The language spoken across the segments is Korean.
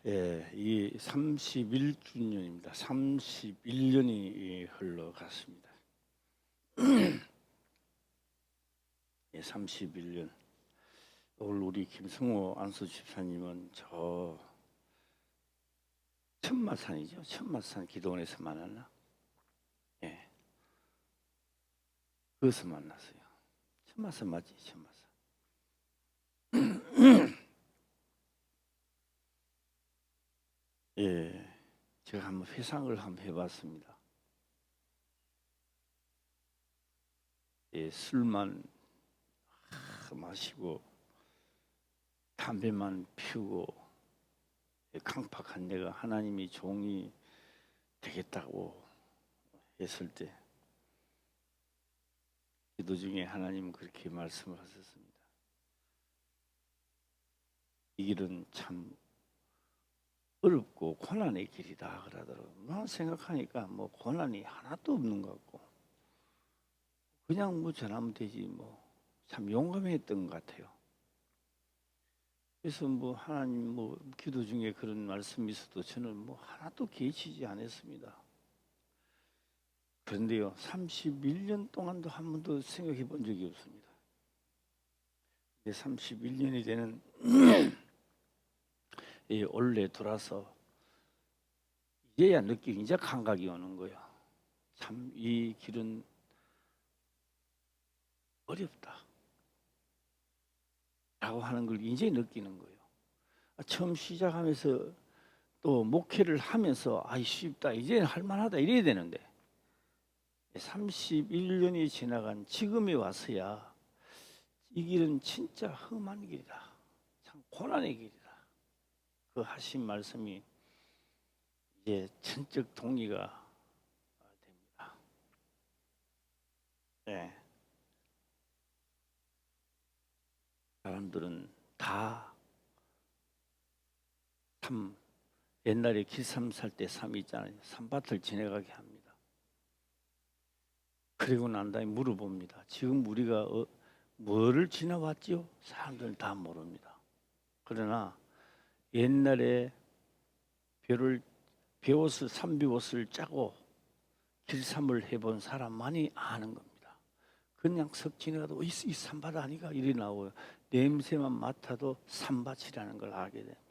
예, 이 31주년입니다. 31년이 흘러갔습니다. 예, 31년. 오늘 우리 김승호 안수 집사님은 저 천마산이죠. 천마산 기도원에서 만났나? 예, 거기서 만났어요. 천마산 맞지? 천마산. 예, 제가 한번 회상을 한번 해봤습니다. 예, 술만 마시고 담배만 피우고 강팍한 내가 하나님이 종이 되겠다고 했을 때 기도 중에 하나님은 그렇게 말씀을 하셨습니다. 이 길은 참 어렵고 고난의 길이다 그러더라고요. 난 생각하니까 뭐 고난이 하나도 없는 것 같고 그냥 뭐 전하면 되지 뭐 참 용감했던 것 같아요. 그래서 뭐 하나님 뭐 기도 중에 그런 말씀이 있어도 저는 뭐 하나도 개의치지 않았습니다. 그런데요 31년 동안도 한 번도 생각해 본 적이 없습니다. 31년이 되는 이 올해 돌아서 이제야 느끼기 이제 감각이 오는 거예요. 참 이 길은 어렵다 라고 하는 걸 이제 느끼는 거예요. 처음 시작하면서 또 목회를 하면서 아이 쉽다 이제는 할만하다 이래야 되는데 31년이 지나간 지금에 와서야 이 길은 진짜 험한 길이다. 참 고난의 길이다. 그 하신 말씀이 이제 전적 동의가 됩니다. 네. 사람들은 다 참 옛날에 기삼 살 때 삼 있잖아요. 산밭을 지나가게 합니다. 그리고 난 다음에 물어봅니다. 지금 우리가 뭐를 지나왔지요? 사람들은 다 모릅니다. 그러나 옛날에 배옷을 산비옷을 짜고 길삼을 해본 사람만이 아는 겁니다. 그냥 석 지나가도 이 산밭 아니가 이리 나오고요. 냄새만 맡아도 산밭이라는 걸 알게 됩니다.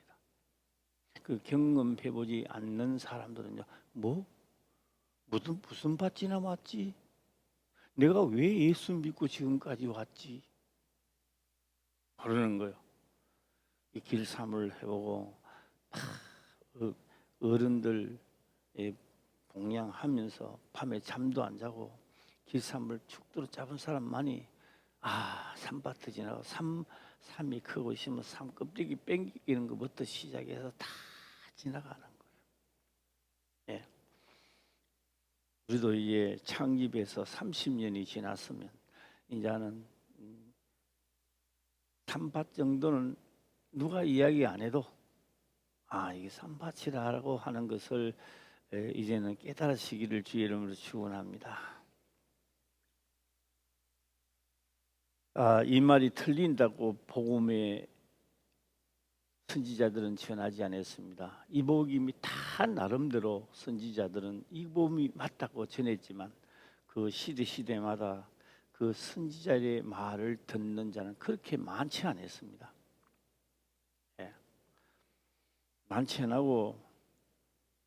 그 경험해보지 않는 사람들은요, 뭐 무슨 밭 지나왔지? 내가 왜 예수 믿고 지금까지 왔지? 그러는 거예요. 이 길삼을 해보고 어른들 봉양하면서 밤에 잠도 안 자고 길삼을 축도로 잡은 사람만이 산밭을 지나고 삼이 크고 있으면 삼 껍데기 뺑기는 것부터 시작해서 다 지나가는 거예요. 예. 우리도 이제 창립해서 30년이 지났으면 이제는 산밭 정도는 누가 이야기 안 해도 이게 산밭이라고 하는 것을 이제는 깨달으시기를 주의 이름으로 축원합니다. 이 말이 틀린다고 복음의 선지자들은 전하지 않았습니다. 이 복음이 다 나름대로 선지자들은 이 복음이 맞다고 전했지만 그 시대마다 그 선지자의 말을 듣는 자는 그렇게 많지 않았습니다. 예. 많지 않고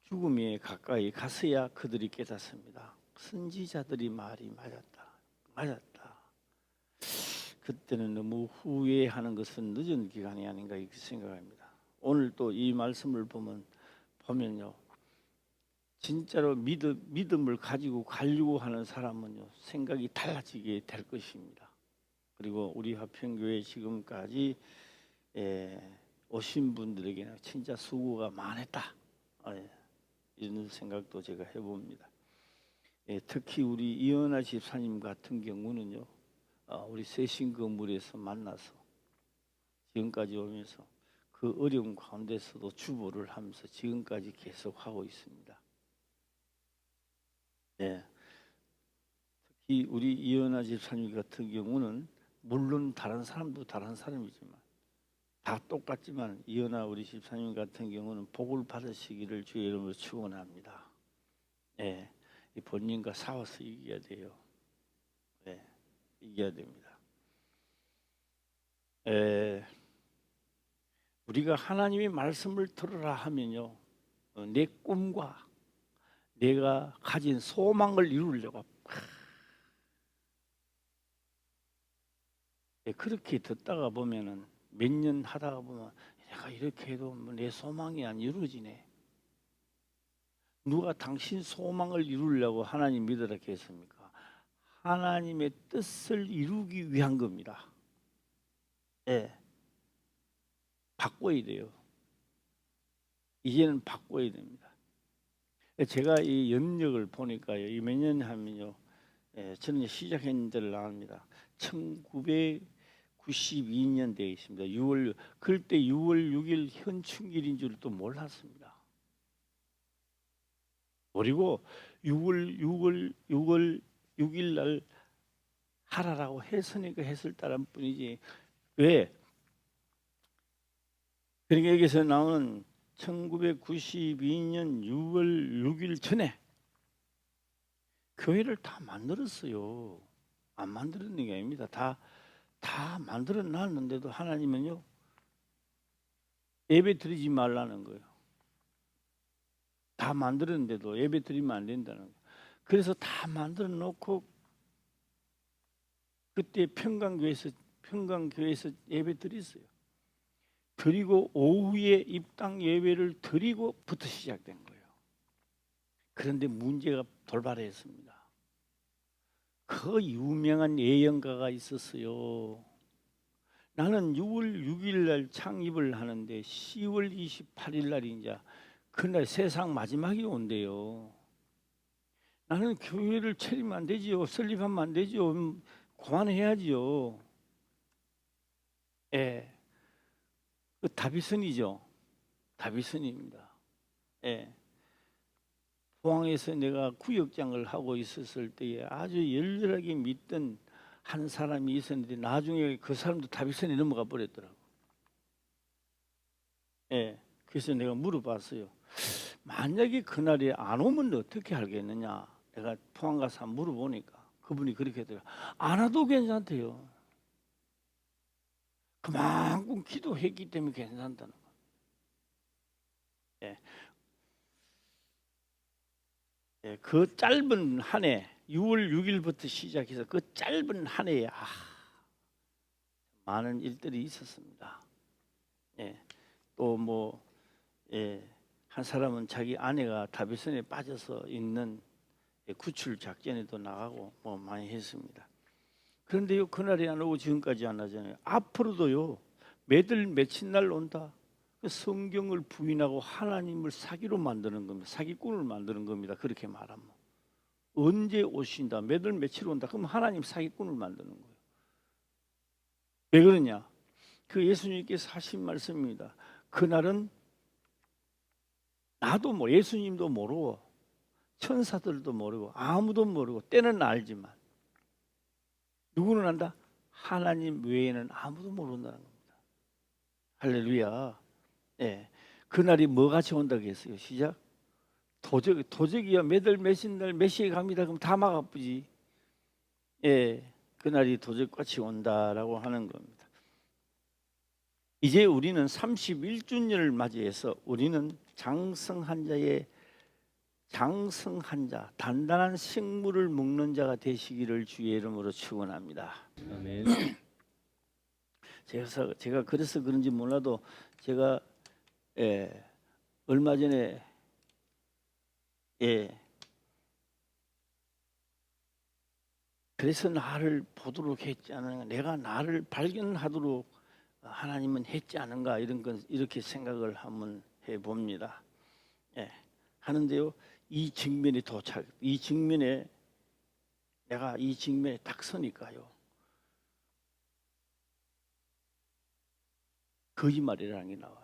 죽음에 가까이 갔어야 그들이 깨닫습니다. 선지자들이 말이 맞았다. 그때는 너무 후회하는 것은 늦은 기간이 아닌가 이렇게 생각합니다. 오늘 또 이 말씀을 보면요, 진짜로 믿음을 가지고 가려고 하는 사람은요 생각이 달라지게 될 것입니다. 그리고 우리 화평교회 지금까지 오신 분들에게는 진짜 수고가 많았다 이런 생각도 제가 해봅니다. 특히 우리 이은하 집사님 같은 경우는요 우리 세신 건물에서 만나서 지금까지 오면서 그 어려운 가운데서도 주보를 하면서 지금까지 계속 하고 있습니다. 특히 우리 이은하 집사님 같은 경우는 물론 다른 사람도 다른 사람이지만 다 똑같지만 이은아 우리 집사님 같은 경우는 복을 받으시기를 주의 이름으로 축원합니다. 예, 이 본인과 싸워서 이겨야 돼요. 예, 이겨야 됩니다. 우리가 하나님의 말씀을 들으라 하면요, 내 꿈과 내가 가진 소망을 이루려고 그렇게 듣다가 보면은 몇 년 하다가 보면 내가 이렇게 해도 내 소망이 안 이루어지네. 누가 당신 소망을 이루려고 하나님 믿으라 했습니까? 하나님의 뜻을 이루기 위한 겁니다. 예, 바꿔야 돼요. 이제는 바꿔야 됩니다. 제가 이 연력을 보니까요, 이 몇 년 하면요, 저는 시작한 데를 나옵니다. 1992년 되어 있습니다. 6월, 그때 6월 6일 현충일인 줄 또 몰랐습니다. 그리고 6월 6일 날 하라라고 했으니까 했을 따른 뿐이지. 왜? 그러니까 여기서 나오는 1992년 6월 6일 전에 교회를 다 만들었어요. 안 만들었는 게 아닙니다. 다 만들어 놨는데도 하나님은요, 예배 드리지 말라는 거예요. 다 만들었는데도 예배 드리면 안 된다는 거예요. 그래서 다 만들어 놓고 그때 평강교회에서 예배 드렸어요. 그리고 오후에 입당 예배를 드리고부터 시작된 거예요. 그런데 문제가 돌발했습니다. 그 유명한 예언가가 있었어요. 나는 6월 6일 날 창립을 하는데 10월 28일 날 이제 그날 세상 마지막이 온대요. 나는 교회를 차리면 안 되지요. 설립하면 안 되지요. 그만해야지요. 예. 그 다비슨이죠. 다비슨입니다. 예. 포항에서 내가 구역장을 하고 있었을 때에 아주 열렬하게 믿던 한 사람이 있었는데 나중에 그 사람도 다비슨에 넘어가 버렸더라고. 예. 그래서 내가 물어봤어요. 만약에 그날에 안 오면 어떻게 하겠느냐. 내가 포항 가서 물어보니까 그분이 그렇게 하더라고요. 안 와도 괜찮대요. 그만큼 기도했기 때문에 괜찮다는 거예요. 예. 예, 그 짧은 한 해, 6월 6일부터 시작해서 그 짧은 한 해에 많은 일들이 있었습니다. 예, 또 뭐, 한 사람은 자기 아내가 다비선에 빠져서 있는 구출 작전에도 나가고 뭐 많이 했습니다. 그런데요, 그날이 안 오고 지금까지 안 하잖아요. 앞으로도요, 매달 며칠 날 온다. 성경을 부인하고 하나님을 사기로 만드는 겁니다. 사기꾼을 만드는 겁니다. 그렇게 말하면 언제 오신다, 매달 며칠 온다. 그럼 하나님 사기꾼을 만드는 거예요. 왜 그러냐? 그 예수님께서 하신 말씀입니다. 그날은 나도 예수님도 모르고 천사들도 모르고 아무도 모르고 때는 알지만 누구는 안다? 하나님 외에는 아무도 모른다는 겁니다. 할렐루야. 예, 그날이 뭐같이 온다고 했어요? 시작. 도적이야 매달 몇십날 몇 시에 갑니다. 그럼 다 막아쁘지. 예, 그날이 도적같이 온다라고 하는 겁니다. 이제 우리는 31주년을 맞이해서 우리는 장성한 자, 단단한 식물을 먹는 자가 되시기를 주의 이름으로 축원합니다. 아멘. 제가 그래서 그런지 몰라도 제가 얼마 전에 그래서 나를 보도록 했지 않은가, 내가 나를 발견하도록 하나님은 했지 않은가, 이런 건 이렇게 생각을 한번 해봅니다. 하는데요, 이 직면에 내가 이 직면에 딱 서니까요, 거짓말이라는 게 나와요.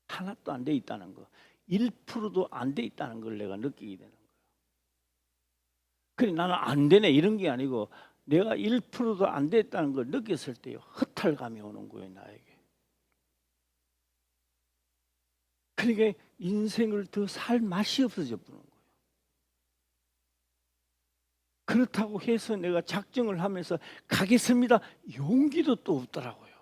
하나도 안 돼 있다는 거, 1%도 안 돼 있다는 걸 내가 느끼게 되는 거예요. 그래, 나는 안 되네 이런 게 아니고 내가 1%도 안 됐다는 걸 느꼈을 때요, 허탈감이 오는 거예요, 나에게. 그러니까 인생을 더 살 맛이 없어져 버는 거예요. 그렇다고 해서 내가 작정을 하면서 가겠습니다, 용기도 또 없더라고요.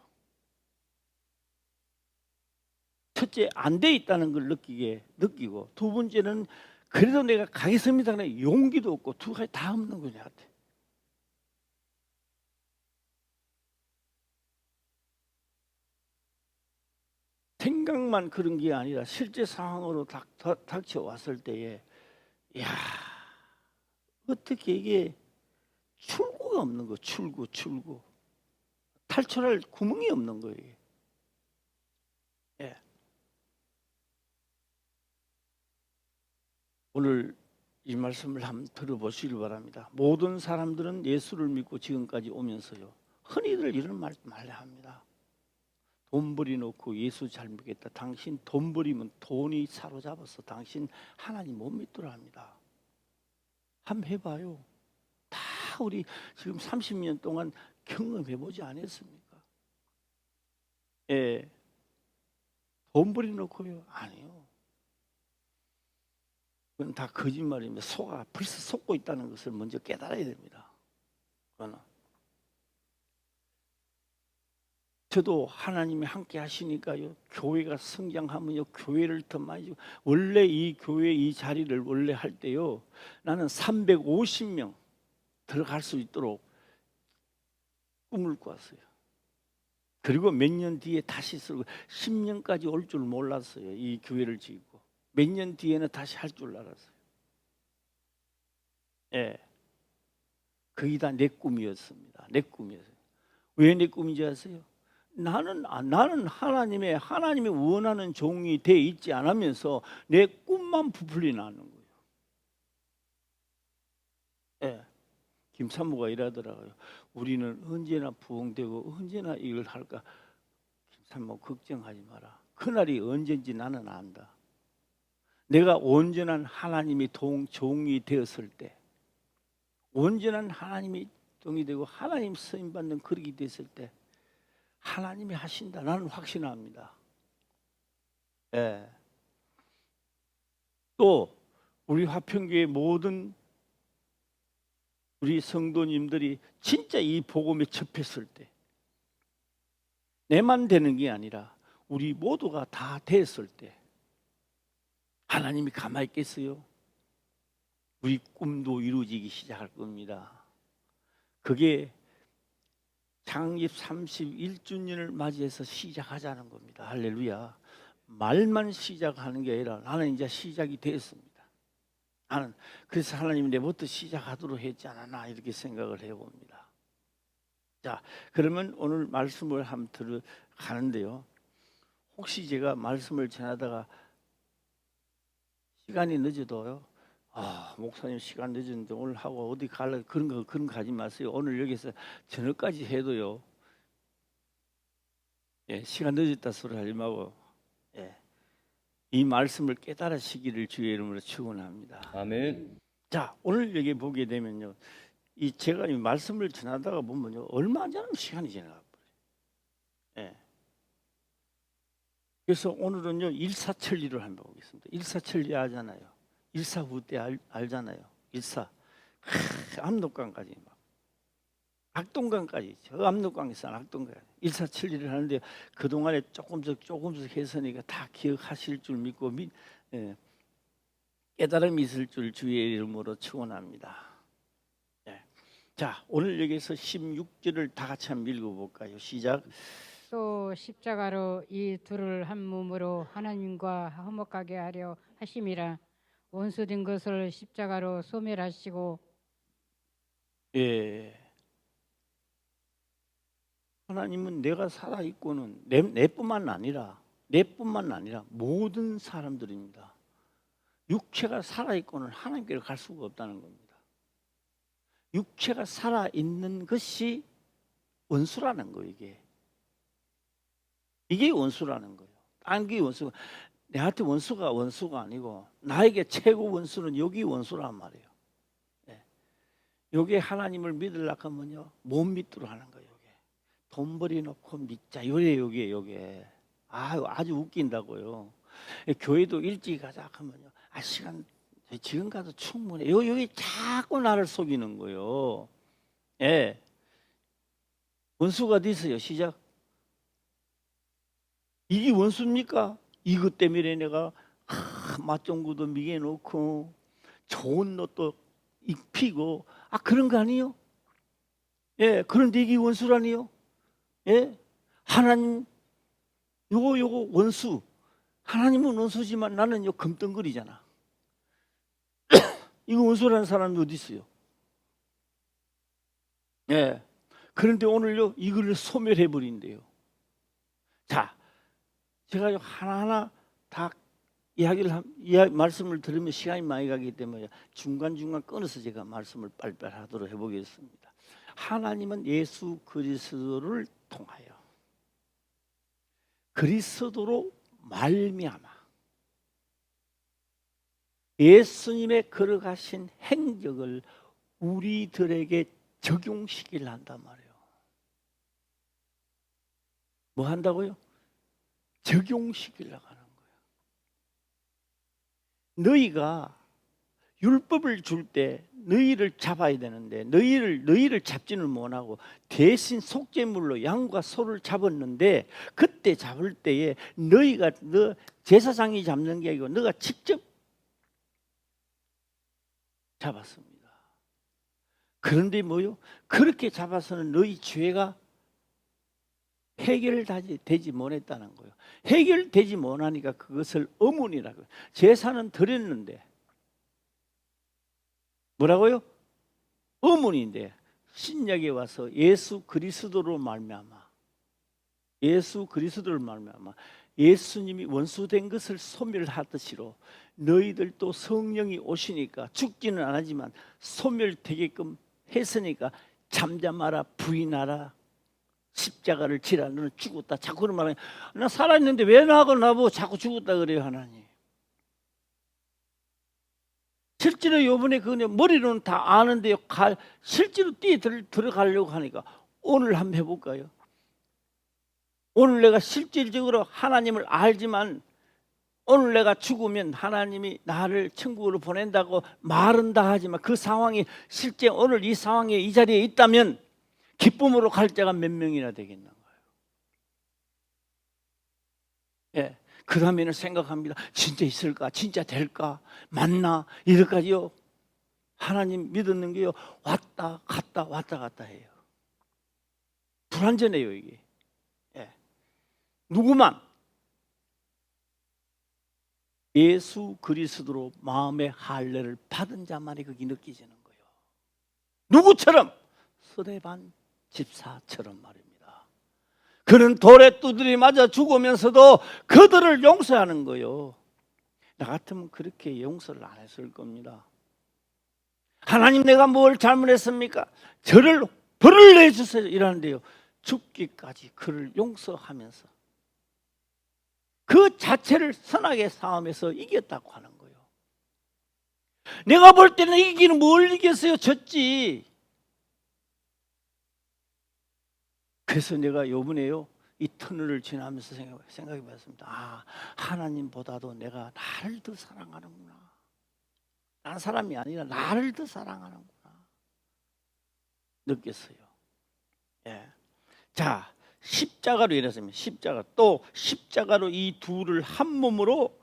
첫째, 안 돼 있다는 걸 느끼고, 두 번째는 그래도 내가 가겠습니다 하는 용기도 없고, 두 가지 다 없는 거냐 같아. 생각만 그런 게 아니라 실제 상황으로 닥쳐왔을 때에, 야, 어떻게 이게 출구가 없는 거, 출구. 탈출할 구멍이 없는 거예요. 예. 오늘 이 말씀을 한번 들어보시길 바랍니다. 모든 사람들은 예수를 믿고 지금까지 오면서요, 흔히들 이런 말을 합니다. 돈 버려놓고 예수 잘 믿겠다. 당신 돈 버리면 돈이 사로잡아서 당신 하나님 못 믿더라 합니다. 한번 해봐요. 다 우리 지금 30년 동안 경험해보지 않았습니까? 예. 돈 버려놓고요? 아니요. 그건 다 거짓말입니다. 속아 벌써 속고 있다는 것을 먼저 깨달아야 됩니다. 그거는. 저도 하나님이 함께 하시니까요, 교회가 성장하면요, 교회를 더 많이 주고, 원래 이 교회 이 자리를 원래 할 때요, 나는 350명 들어갈 수 있도록 꿈을 꿨어요. 그리고 몇 년 뒤에 다시 쓰고 10년까지 올 줄 몰랐어요. 이 교회를 짓고 몇 년 뒤에는 다시 할 줄 알았어요. 예, 그게 다 내 꿈이었습니다. 내 꿈이었어요. 왜 내 꿈인지 아세요? 나는 하나님이 원하는 종이 돼 있지 않으면서 내 꿈만 부풀리 나는 거예요. 예, 김삼무가 이러더라고요. 우리는 언제나 부흥되고 언제나 이걸 할까? 김삼무 걱정하지 마라. 그날이 언젠지 나는 안다. 내가 온전한 하나님의 종이 되었을 때, 온전한 하나님의 종이 되고 하나님 쓰임 받는 그릇이 됐을 때 하나님이 하신다. 나는 확신합니다. 예. 또 우리 화평교회 모든 우리 성도님들이 진짜 이 복음에 접했을 때, 내만 되는 게 아니라 우리 모두가 다 됐을 때 하나님이 가만히 있겠어요? 우리 꿈도 이루어지기 시작할 겁니다. 그게 창립 31주년을 맞이해서 시작하자는 겁니다. 할렐루야. 말만 시작하는 게 아니라 나는 이제 시작이 됐습니다. 나는 그래서 하나님이 내부터 시작하도록 했지 않았나 이렇게 생각을 해봅니다. 자, 그러면 오늘 말씀을 한번 들어가는데요, 혹시 제가 말씀을 전하다가 시간이 늦어도요, 목사님 시간 늦었는데 오늘 하고 어디 갈래, 그런 거 가지 마세요. 오늘 여기서 저녁까지 해도요, 예, 시간 늦었다 소리 하지 말고, 예, 이 말씀을 깨달으시기를 주의 이름으로 축원합니다. 아멘. 자, 오늘 여기 보게 되면요, 이 제가 이 말씀을 전하다가 보면요, 얼마 안 지나면 시간이 지나가 버려요. 예. 그래서 오늘은요, 일사천리를 한번 보겠습니다. 일사천리 알잖아요. 일사후대 알잖아요. 압록강까지 막 악동강까지, 저 압록강에서 악동강, 일사천리를 하는데 그 동안에 조금씩 했으니까 다 기억하실 줄 믿고 깨달음이 있을 줄 주의 이름으로 축원합니다. 네. 자, 오늘 여기서 16절을 다 같이 한번 읽어볼까요? 시작. 또 십자가로 이 둘을 한 몸으로 하나님과 화목하게 하려 하심이라. 원수된 것을 십자가로 소멸하시고. 예. 하나님은 내가 살아 있고는 내뿐만 아니라 모든 사람들입니다. 육체가 살아 있고는 하나님께로 갈 수가 없다는 겁니다. 육체가 살아 있는 것이 원수라는 거예요. 이게 원수라는 거예요. 딴 게 원수가, 내한테 원수가 아니고 나에게 최고 원수는 여기 원수란 말이에요. 네. 요게 하나님을 믿으려고 하면요 못 믿도록 하는 거예요. 요게 돈벌이 놓고 믿자 요게 아주 웃긴다고요. 교회도 일찍 가자 하면요 시간 지금 가도 충분해. 여기 자꾸 나를 속이는 거예요. 예. 원수가 어디 있어요? 시작. 이게 원수입니까? 이것 때문에 내가 맛종구도 미개 놓고 좋은 옷도 입히고 그런 거 아니에요? 예, 그런데 이게 원수라니요? 예? 하나님 요거 원수. 하나님은 원수지만 나는요 금덩거리잖아. 이거 원수라는 사람이 어디 있어요? 예. 그런데 오늘요 이거를 소멸해 버린대요. 자, 제가 하나하나 다 말씀을 들으면 시간이 많이 가기 때문에 중간중간 끊어서 제가 말씀을 빨리빨리 하도록 해보겠습니다. 하나님은 예수 그리스도를 통하여 그리스도로 말미암아 예수님의 걸어가신 행적을 우리들에게 적용시키려 한단 말이에요. 뭐 한다고요? 적용시키려고 하는 거예요. 너희가 율법을 줄 때 너희를 잡아야 되는데 너희를 잡지는 못하고 대신 속죄물로 양과 소를 잡았는데 그때 잡을 때에 너 제사장이 잡는 게 아니고 너가 직접 잡았습니다. 그런데 뭐요? 그렇게 잡아서는 너희 죄가 해결되지 못했다는 거예요. 해결되지 못하니까 그것을 어문이라고. 제사는 드렸는데 뭐라고요? 어문인데 신약에 와서 예수 그리스도로 말미암아 예수님이 원수된 것을 소멸하듯이로 너희들도 성령이 오시니까 죽지는 않았지만 소멸되게끔 했으니까 잠잠하라 부인하라 십자가를 지라 너는 죽었다. 자꾸 그런 말하면 나 살아있는데 왜 나보고 자꾸 죽었다 그래요 하나님. 실제로 요번에 머리로는 다 아는데요 실제로 들어가려고 하니까 오늘 한번 해볼까요? 오늘 내가 실질적으로 하나님을 알지만 오늘 내가 죽으면 하나님이 나를 천국으로 보낸다고 말은 다 하지만 그 상황이 실제 오늘 이 상황에 이 자리에 있다면 기쁨으로 갈 자가 몇 명이나 되겠나 봐요. 예. 그 다음에는 생각합니다. 진짜 있을까? 진짜 될까? 맞나? 이럴까지요. 하나님 믿었는 게요. 왔다 갔다 해요. 불완전해요 이게. 예. 누구만 예수 그리스도로 마음의 할례를 받은 자만이 그게 느껴지는 거예요. 누구처럼? 스데반 집사처럼 말입니다. 그는 돌에 두드리 맞아 죽으면서도 그들을 용서하는 거예요. 나 같으면 그렇게 용서를 안 했을 겁니다. 하나님 내가 뭘 잘못했습니까? 저를 벌을 내주세요 이러는데요 죽기까지 그를 용서하면서 그 자체를 선하게 싸움에서 이겼다고 하는 거예요. 내가 볼 때는 이기기는 뭘 이겼어요? 졌지. 그래서 내가 요번에요 이 터널을 지나면서 생각해 봤습니다. 하나님보다도 내가 나를 더 사랑하는구나. 난 사람이 아니라 나를 더 사랑하는구나 느꼈어요. 예. 자, 십자가로 인해서입니다. 십자가로 이 둘을 한 몸으로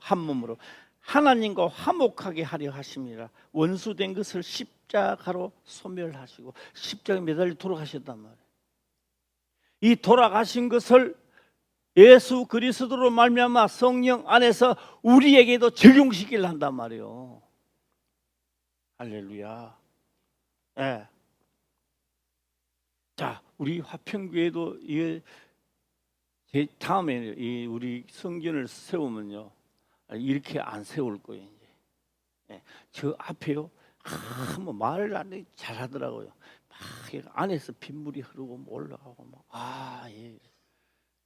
하나님과 화목하게 하려 하심이라 원수된 것을 십자가로 소멸하시고 십자가에 매달려 돌아가셨단 말이에요. 이 돌아가신 것을 예수 그리스도로 말미암아 성령 안에서 우리에게도 적용시키려 한단 말이에요. 할렐루야. 예. 자, 우리 화평교회도 이게 다음에 우리 성전을 세우면요 이렇게 안 세울 거예요. 이제 예. 저 앞에요 뭐 말을 안 해 잘하더라고요. 막 안에서 빗물이 흐르고 올라가고 예.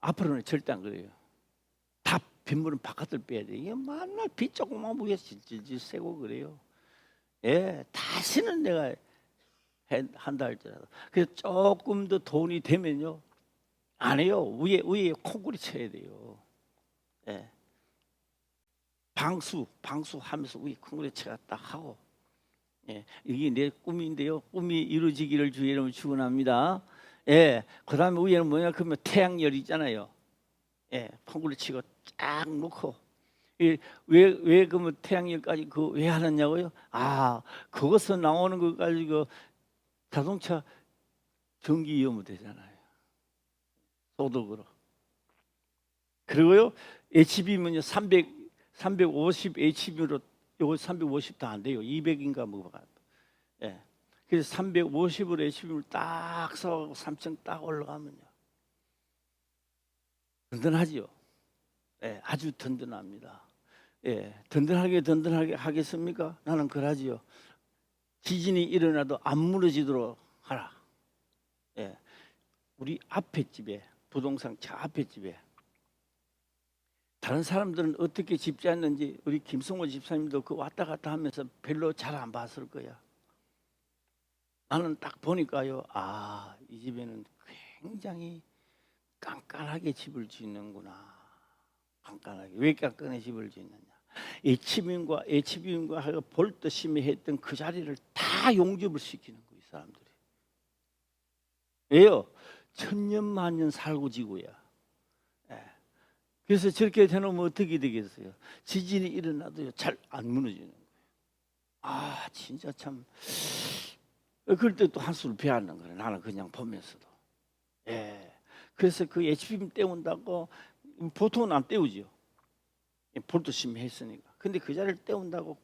앞으로는 절대 안 그래요. 다 빗물은 바깥을 빼야 돼. 이게 맨날 빗 조금만 위에 질질 새고 그래요. 예, 다시는 내가 한다 할지라도. 그래서 조금 더 돈이 되면요, 안 해요. 위에 콩구리 쳐야 돼요. 예. 방수 하면서 위에 콩구리 쳐가 딱 하고. 예. 이게 내 꿈인데요. 꿈이 이루어지기를 주의 이름으로 축원합니다. 예. 그다음에 위에는 뭐냐? 그러면 태양열 있잖아요. 예. 콩구리 치고 쫙 놓고. 왜 그러면 태양열까지 왜 하느냐고요? 그것서 나오는 거 가지고 자동차 전기 위험이 되잖아요. 소득으로. 그리고요, HB면요 350 HB로 요거 350도 안 돼요. 200인가 뭐. 예. 그래서 350으로 HB를 딱 써 3층 딱 올라가면요, 든든하지요. 예, 아주 든든합니다. 예, 든든하게 하겠습니까? 나는 그러지요. 지진이 일어나도 안 무너지도록 하라. 예, 우리 앞에 집에, 부동산 차 앞에 집에 다른 사람들은 어떻게 집 짓는지 우리 김성호 집사님도 그 왔다 갔다 하면서 별로 잘 안 봤을 거야. 나는 딱 보니까요, 이 집에는 굉장히 깐깐하게 집을 짓는구나. 깐깐하게. 왜 깐깐하게 집을 짓느냐? HBM과 하고 볼듯심이 했던 그 자리를 다 용접을 시키는 거예요, 이 사람들이. 왜요? 천년만년 살고 지구야. 예. 그래서 저렇게 해놓으면 어떻게 되겠어요? 지진이 일어나도 잘 안 무너지는 거예요. 진짜 참. 그럴 때 또 한수를 배웠는 거예요. 나는 그냥 보면서도. 예. 그래서 그 HBM 때운다고 보통은 안 때우죠. 볼듯심이 했으니까. 근데 그 자리를 때운다고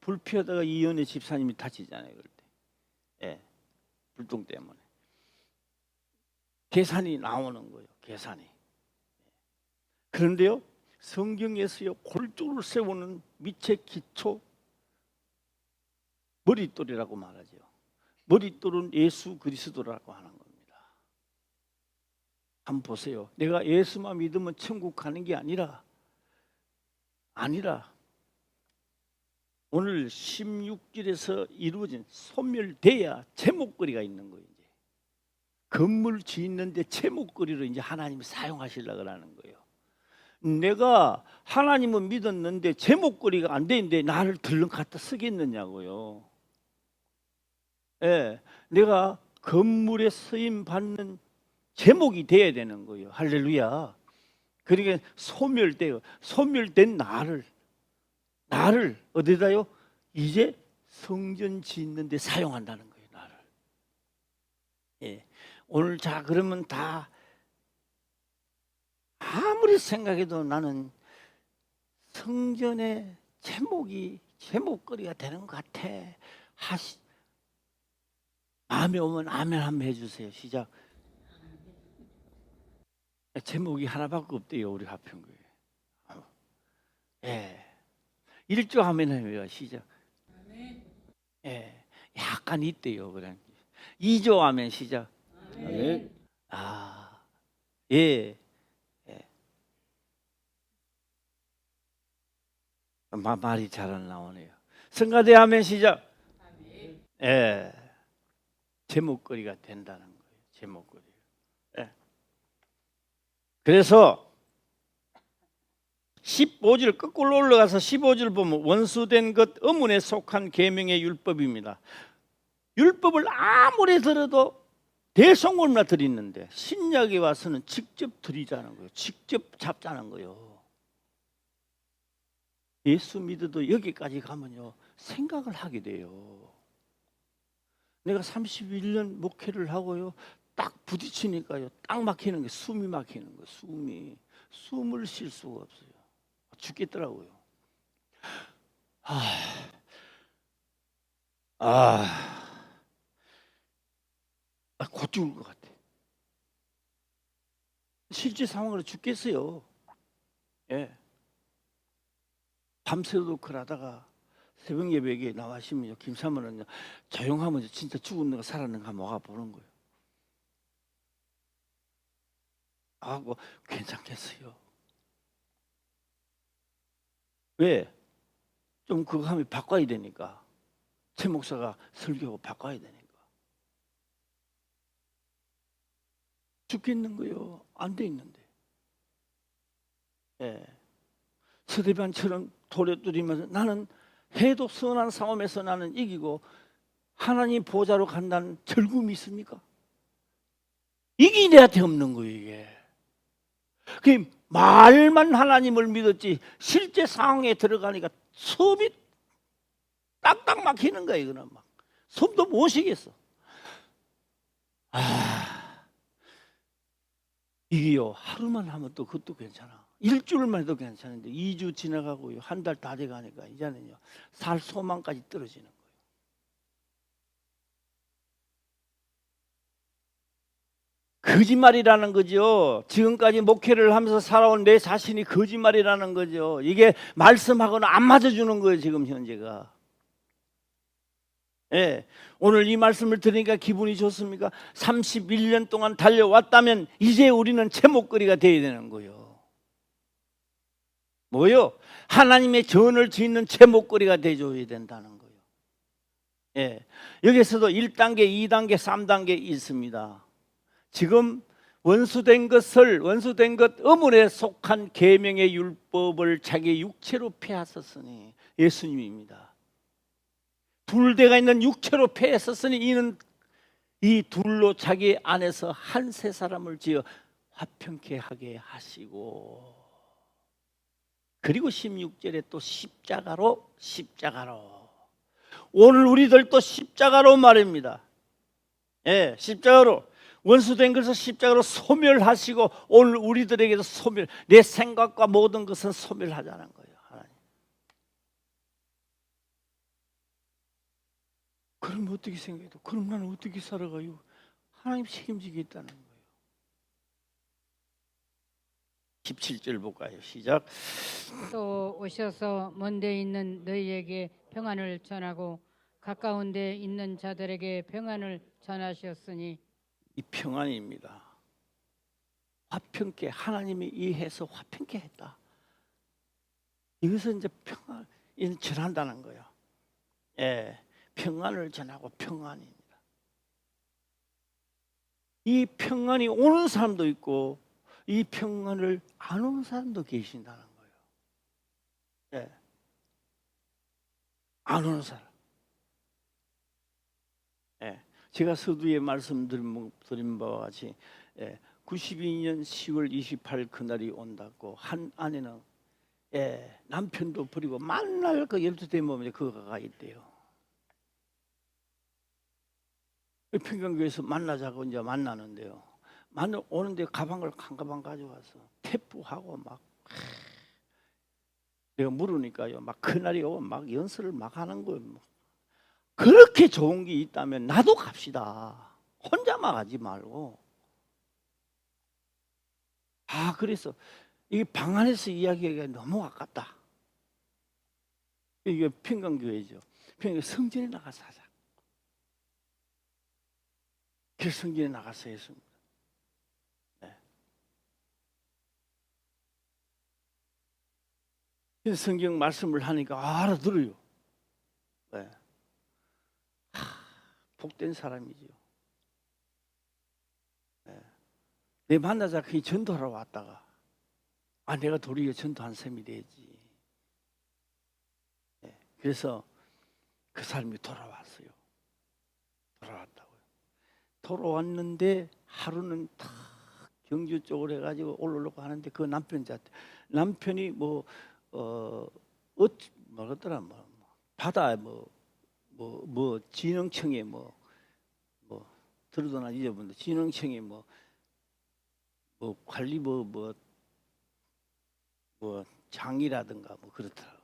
불 피하다가 이연의 집사님이 다치잖아요, 그럴 때. 예. 불똥 때문에. 계산이 나오는 거예요. 계산이. 그런데요, 성경에서요, 골조를 세우는 밑의 기초 머릿돌이라고 말하죠. 머릿돌은 예수 그리스도라고 하는 겁니다. 한번 보세요. 내가 예수만 믿으면 천국 가는 게 아니라 오늘 16절에서 이루어진 소멸돼야 제목거리가 있는 거예요. 이제 건물 짓는데 제목거리로 이제 하나님이 사용하시려고 하는 거예요. 내가 하나님을 믿었는데 제목거리가 안 되는데 나를 들렁 갖다 쓰겠느냐고요. 예, 내가 건물에 쓰임 받는 제목이 돼야 되는 거예요. 할렐루야. 그러니까 소멸된 나를 어디다요? 이제 성전 짓는 데 사용한다는 거예요. 나를. 예. 오늘 자 그러면 다 아무리 생각해도 나는 성전의 제목거리가 되는 것 같아. 마음에 오면 아멘 한번 해주세요. 시작. 제목이 하나밖에 없대요, 우리 화평교회. 예. 1조 아멘 해요. 시작. 예. 약간 있대요. 그냥 2조 아멘 시작. 아멘. 예. 말이 잘 안 나오네요. 성가대 아멘 시작. 예. 제목거리가 된다는 거예요. 제목거리. 예. 그래서 15절 거꾸로 올라가서 15절 보면 원수된 것 의문에 속한 계명의 율법입니다. 율법을 아무리 들어도 대성물만 드리는데 신약에 와서는 직접 드리자는 거예요. 직접 잡자는 거예요. 예수 믿어도 여기까지 가면요, 생각을 하게 돼요. 내가 31년 목회를 하고요, 딱 부딪히니까요, 딱 막히는 게 숨이 막히는 거예요. 숨을 쉴 수가 없어요. 죽겠더라고요. 곧 죽을 것 같아. 실제 상황으로 죽겠어요. 예. 밤새도록 그러다가 새벽 예배에 나와시면요, 김사모는 조용하면 진짜 죽었는가 살았는가 한번 와보는 거예요. 하고 괜찮겠어요. 왜? 좀 그거 하면 바꿔야 되니까. 최 목사가 설교하고 바꿔야 되니까. 죽겠는 거요. 안 돼 있는데. 예. 스데반처럼 도려들이면서 나는 해도 선한 싸움에서 나는 이기고 하나님 보좌로 간다는 즐거움이 있습니까? 이게 내한테 없는 거예요, 이게. 그 말만 하나님을 믿었지 실제 상황에 들어가니까 숨이 딱딱 막히는 거예요, 이거는 막. 숨도 못 쉬겠어. 이게요, 하루만 하면 또 그것도 괜찮아. 일주일만 해도 괜찮은데 2주 지나가고요, 한 달 다 돼가니까 이제는요, 살 소망까지 떨어지는 거예요. 거짓말이라는 거죠. 지금까지 목회를 하면서 살아온 내 자신이 거짓말이라는 거죠. 이게 말씀하고는 안 맞아주는 거예요, 지금 현재가. 예, 오늘 이 말씀을 들으니까 기분이 좋습니까? 31년 동안 달려왔다면 이제 우리는 제목거리가 되어야 되는 거예요. 뭐요? 하나님의 전을 짓는 제목거리가 되어줘야 된다는 거예요. 예, 여기서도 1단계, 2단계, 3단계 있습니다. 지금 원수된 것 의문에 속한 계명의 율법을 자기 육체로 패하셨으니, 예수님입니다. 둘대가 있는 육체로 패했었으니 이는 이 둘로 자기 안에서 한 세 사람을 지어 화평케 하게 하시고, 그리고 16절에 또 십자가로 오늘 우리들도 십자가로 말입니다. 예, 십자가로 원수된 것을 십자가로 소멸하시고 오늘 우리들에게도 내 생각과 모든 것은 소멸하자는 거예요, 하나님. 그럼 어떻게 생각해도, 그럼 나는 어떻게 살아가요? 하나님 책임지겠다는 거예요. 17절 볼까요? 시작. 또 오셔서 먼데 있는 너희에게 평안을 전하고 가까운 데 있는 자들에게 평안을 전하셨으니, 이 평안입니다. 화평케, 하나님이 이해해서 화평케 했다. 이것은 이제 평안을 전한다는 거예요. 예, 평안을 전하고 평안입니다. 이 평안이 오는 사람도 있고 이 평안을 안 오는 사람도 계신다는 거예요. 예, 안 오는 사람. 예, 제가 서두에 말씀드린 바와 같이 92년 10월 28일 그날이 온다고, 한 아내는 남편도 버리고 만날 그 12대 몸에 그거가 있대요. 평강교회에서 만나자고 이제 만나는데요, 오는데 가방을 한 가방 가져와서 태프하고 막, 내가 물으니까요, 막 그날이 오면 막 연설을 막 하는 거예요. 그렇게 좋은 게 있다면 나도 갑시다. 혼자만 가지 말고. 그래서 이게 방 안에서 이야기하기가 너무 아깝다. 이게 평강교회죠. 평강 성전에 나가서 하자. 그래서 성전에 나가서 했습니다. 네. 성경 말씀을 하니까 알아들어요. 네. 복된 사람이죠. 네. 내 만나자 그게 전도하러 왔다가 내가 도리어 전도한 셈이 되지. 네. 그래서 그 사람이 돌아왔어요. 돌아왔다고요. 돌아왔는데 하루는 탁 경주 쪽으로 해가지고 올라오려고 하는데 그 남편이 뭐랬더라, 바다 진흥청에 들어도 난 잊어본다. 진흥청에 관리 장이라든가 그렇더라고요.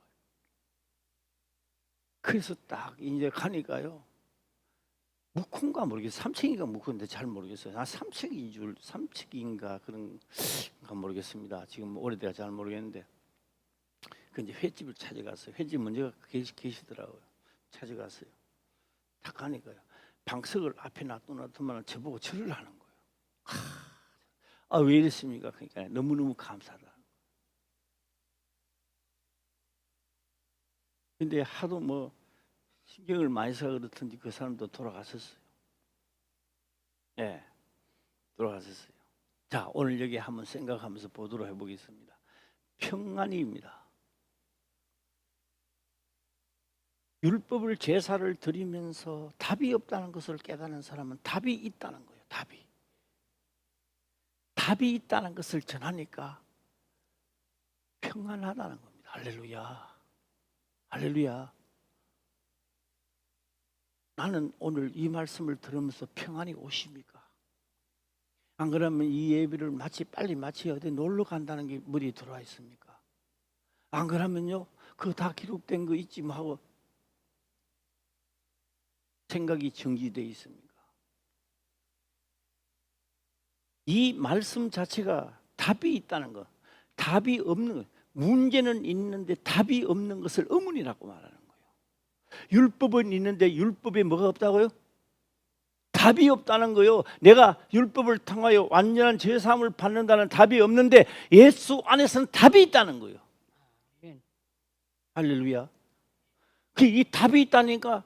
그래서 딱 이제 가니까요, 묵훈가 모르겠어요. 삼척인가 묵훈인데 잘 모르겠어요. 삼척인가 그런가 모르겠습니다. 지금 오래돼서 잘 모르겠는데, 그 이제 횟집을 찾아갔어요. 횟집 먼저 계시더라고요. 찾아갔어요. 딱 가니까요, 방석을 앞에 놔두면 저보고 절을 하는 거예요. 왜 이랬습니까? 그러니까 너무너무 감사하다. 근데 하도 신경을 많이 써서 그렇든지 그 사람도 돌아갔었어요. 예, 돌아갔었어요. 자, 오늘 여기 한번 생각하면서 보도록 해보겠습니다. 평안입니다. 율법을 제사를 드리면서 답이 없다는 것을 깨닫는 사람은 답이 있다는 거예요. 답이 있다는 것을 전하니까 평안하다는 겁니다. 할렐루야. 할렐루야. 나는 오늘 이 말씀을 들으면서 평안이 오십니까? 안 그러면 이 예배를 빨리 마치 어디 놀러 간다는 게 머리에 들어와 있습니까? 안 그러면요, 그거 다 기록된 거 있지 뭐 하고 생각이 정지되어 있습니까? 이 말씀 자체가 답이 있다는 거, 답이 없는 거, 문제는 있는데 답이 없는 것을 의문이라고 말하는 거예요. 율법은 있는데 율법에 뭐가 없다고요? 답이 없다는 거요. 내가 율법을 통하여 완전한 죄사함을 받는다는 답이 없는데 예수 안에서는 답이 있다는 거예요. 할렐루야. 이 답이 있다니까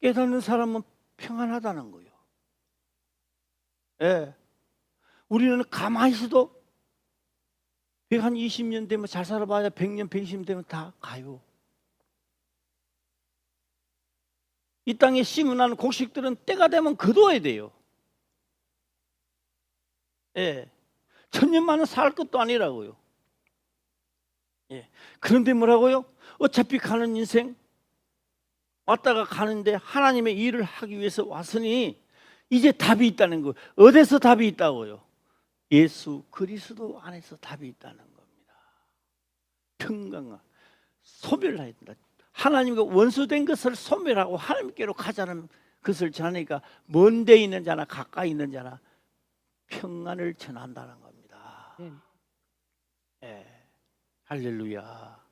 깨닫는 사람은 평안하다는 거예요. 예. 우리는 가만히 있어도 120년 되면 잘 살아봐야 100년, 120년 되면 다 가요. 이 땅에 심어놓은 곡식들은 때가 되면 거둬야 돼요. 예. 천년만은 살 것도 아니라고요. 예. 그런데 뭐라고요? 어차피 가는 인생 왔다가 가는데 하나님의 일을 하기 위해서 왔으니 이제 답이 있다는 거예요. 어디서 답이 있다고요? 예수 그리스도 안에서 답이 있다는 겁니다. 평강을 소멸해야 된다. 하나님과 원수된 것을 소멸하고 하나님께로 가자는 것을 전하니까 먼데 있는 자나 가까이 있는 자나 평안을 전한다는 겁니다. 예. 할렐루야.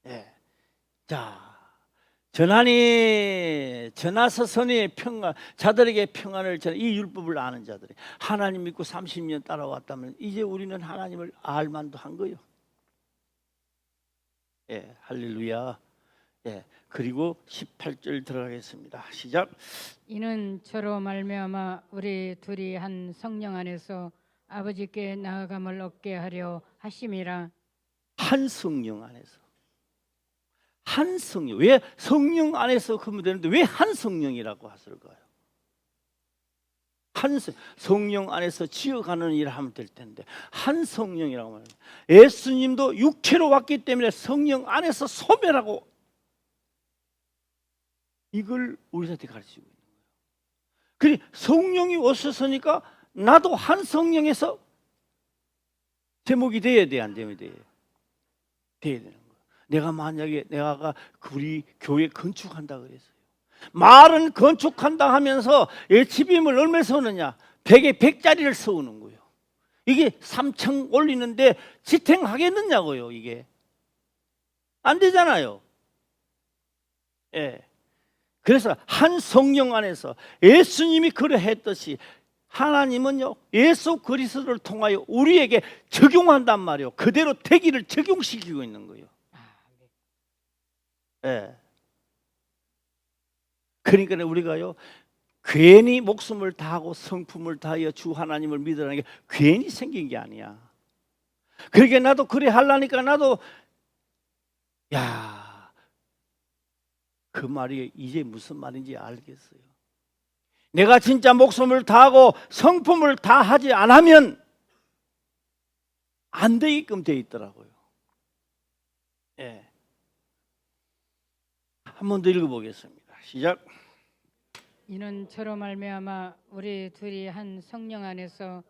예. 자, 전하서선의 평안, 자들에게 평안을 전해. 이 율법을 아는 자들이 하나님 믿고 30년 따라왔다면 이제 우리는 하나님을 알만도 한 거예요. 예, 할렐루야. 예, 그리고 18절 들어가겠습니다. 시작. 이는 저로 말미암아 우리 둘이 한 성령 안에서 아버지께 나아감을 얻게 하려 하심이라. 한 성령 안에서. 한 성령. 왜 성령 안에서 그러면 되는데 왜 한 성령이라고 하실까요? 한 성령 안에서 지어가는 일을 하면 될 텐데 한 성령이라고 말합니다. 예수님도 육체로 왔기 때문에 성령 안에서 소멸하고 이걸 우리한테 가르치고 있는 거예요. 그래 성령이 오셨으니까 나도 한 성령에서 제목이 돼야 돼, 안 되면 돼요? 돼야 되는 거예요. 내가 만약에 내가 우리 교회 건축한다 그랬어요. 말은 건축한다 하면서 집임을 얼마 세우느냐? 100에 100짜리를 세우는 거예요. 이게 3층 올리는데 지탱하겠느냐고요. 이게 안 되잖아요. 예. 그래서 한 성령 안에서 예수님이 그러했듯이 하나님은요 예수 그리스도를 통하여 우리에게 적용한단 말이에요. 그대로 되기를 적용시키고 있는 거예요. 예. 그러니까 우리가요 괜히 목숨을 다하고 성품을 다하여 주 하나님을 믿으라는 게 괜히 생긴 게 아니야. 그러게 나도 그래 하려니까 나도 그 말이 이제 무슨 말인지 알겠어요. 내가 진짜 목숨을 다하고 성품을 다하지 않으면 안 되게끔 돼 있더라고요. 예. 한 번 더 읽어보겠습니다. 시작. 이는 저로 말미암아 우리 둘이 한 성령 안에서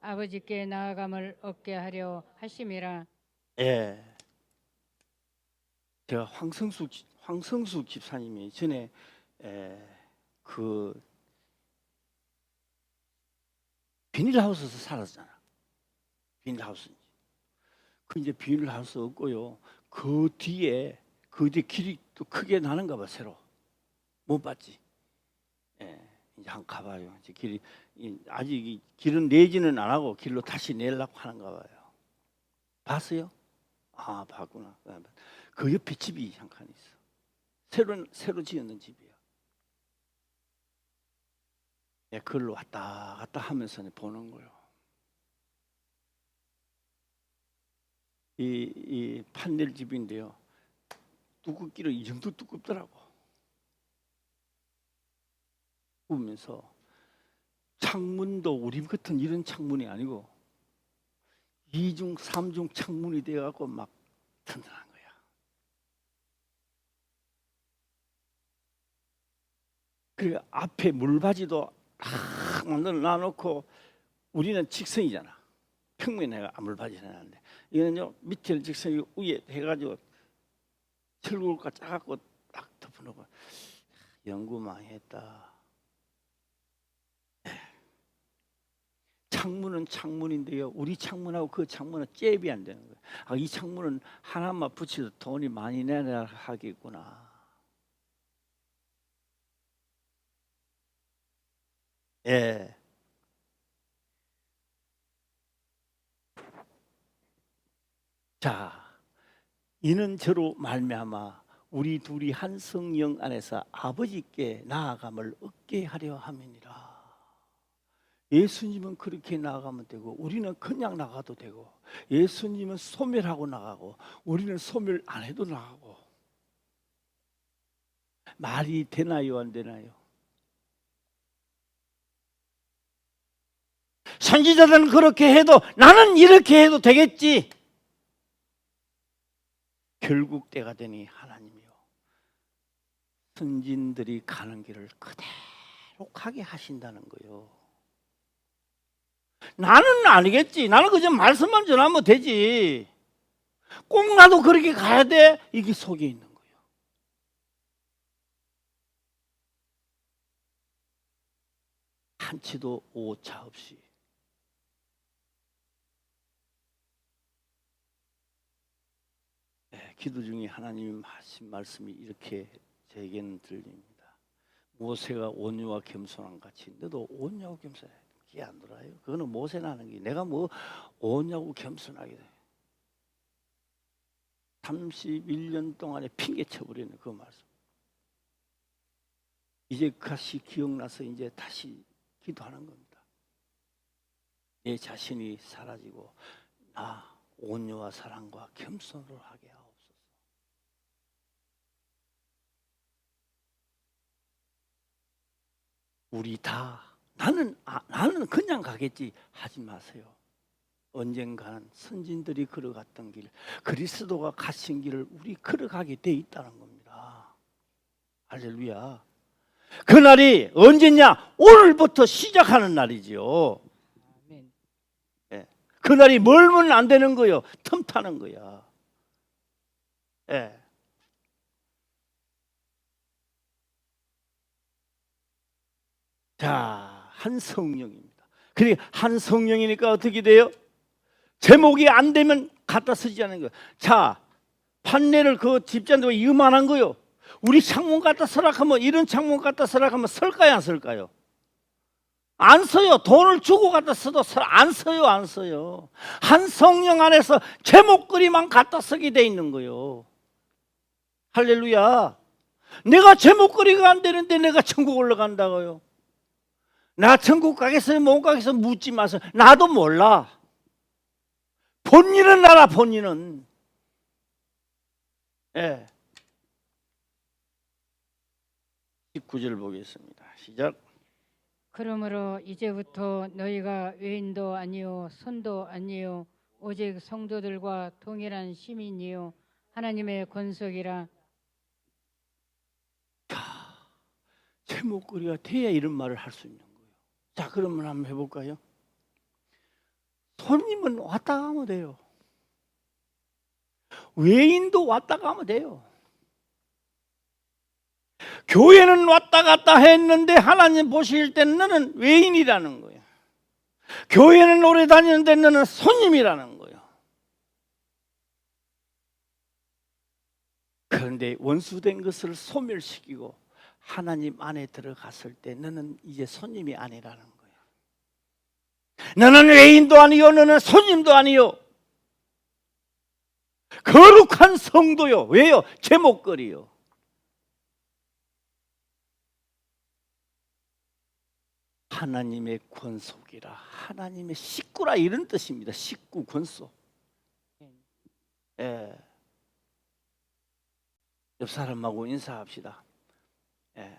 아버지께 나아감을 얻게 하려 하심이라. 예. 제가 황성숙 집사님이 전에 그 비닐하우스에서 살았잖아. 비닐하우스. 그 이제 비닐하우스 없고요. 그 뒤에 길이 또 크게 나는가 봐. 새로 못 봤지. 예, 이제 한번 가봐요. 이제 길이 아직 길은 내지는 안 하고 길로 다시 내려고 하는가 봐요. 봤어요? 아, 봤구나. 그 옆에 집이 한 칸 있어. 새로 지었는 집이야. 예, 그걸로 왔다 갔다 하면서 보는 거예요. 이 판넬 집인데요. 두껍기로 이 정도 두껍더라고. 보면서 창문도 우리 같은 이런 창문이 아니고 2중, 3중 창문이 되어갖고 막 튼튼한 거야. 그리고 앞에 물바지도 딱 만들어 놔놓고 우리는 직선이잖아. 평면에 내가 물바지 해놨는데 이거는요 밑에는 직선이 위에 해가지고 철골과 짜갖고 딱 덮어놓고 연구 많이 했다. 창문은 창문인데요. 우리 창문하고 그 창문은 잽이 안 되는 거예요. 아, 이 창문은 하나만 붙여도 돈이 많이 내야 하겠구나. 예. 자, 이는 저로 말미암아 우리 둘이 한 성령 안에서 아버지께 나아감을 얻게 하려 함이니라. 예수님은 그렇게 나아가면 되고 우리는 그냥 나가도 되고 예수님은 소멸하고 나가고 우리는 소멸 안 해도 나가고 말이 되나요 안 되나요? 선지자들은 그렇게 해도 나는 이렇게 해도 되겠지. 결국 때가 되니 하나님이요 선진들이 가는 길을 그대로 가게 하신다는 거예요. 나는 아니겠지. 나는 그저 말씀만 전하면 되지. 꼭 나도 그렇게 가야 돼. 이게 속에 있는 거예요. 한치도 오차 없이. 네, 기도 중에 하나님이 하신 말씀이 이렇게 제게는 들립니다. 모세가 온유와 겸손한 같이 너도 온유하고 겸손해. 그게 안 돌아요. 그거는 모세나 하는 게 내가 뭐 온유하고 겸손하게 돼. 31년 동안에 핑계 쳐버리는 그 말씀. 이제 다시 기억나서 이제 다시 기도하는 겁니다. 내 자신이 사라지고 나 온유와 사랑과 겸손을 하게 하옵소서. 우리 다 나는 그냥 가겠지 하지 마세요. 언젠가는 선진들이 걸어갔던 길, 그리스도가 가신 길을 우리 걸어가게 돼 있다는 겁니다. 할렐루야. 그날이 언제냐? 오늘부터 시작하는 날이지요. 아멘. 예. 그날이 멀면 안 되는 거예요. 틈타는 거야. 예. 자, 한 성령입니다. 그러니까 한 성령이니까 어떻게 돼요? 제목이 안 되면 갖다 쓰지 않는 거예요. 자, 판넬을 그 집자인데 이만한 거요. 우리 창문 갖다 서락하면 이런 창문 갖다 서락하면 설까요 안 설까요? 안 써요. 돈을 주고 갖다 써도 안 써요. 안 써요. 한 성령 안에서 제목거리만 갖다 쓰게 돼 있는 거예요. 할렐루야. 내가 제목거리가 안 되는데 내가 천국 올라간다고요. 나 천국 가겠어요 못 가겠어요 묻지 마세요. 나도 몰라. 본인은 알아. 본인은. 예. 19절 보겠습니다. 시작. 그러므로 이제부터 너희가 외인도 아니요 손도 아니요 오직 성도들과 동일한 시민이요 하나님의 권속이라. 제목거리가 돼야 이런 말을 할 수 있는 거예요. 자, 그러면 한번 해볼까요? 손님은 왔다 가면 돼요. 외인도 왔다 가면 돼요. 교회는 왔다 갔다 했는데 하나님 보실 때는 너는 외인이라는 거예요. 교회는 오래 다니는데 너는 손님이라는 거예요. 그런데 원수된 것을 소멸시키고 하나님 안에 들어갔을 때 너는 이제 손님이 아니라는 거예요. 너는 외인도 아니요 너는 손님도 아니요 거룩한 성도요. 왜요? 제목거리요. 하나님의 권속이라, 하나님의 식구라 이런 뜻입니다. 식구, 권속. 옆 사람하고 인사합시다. 예.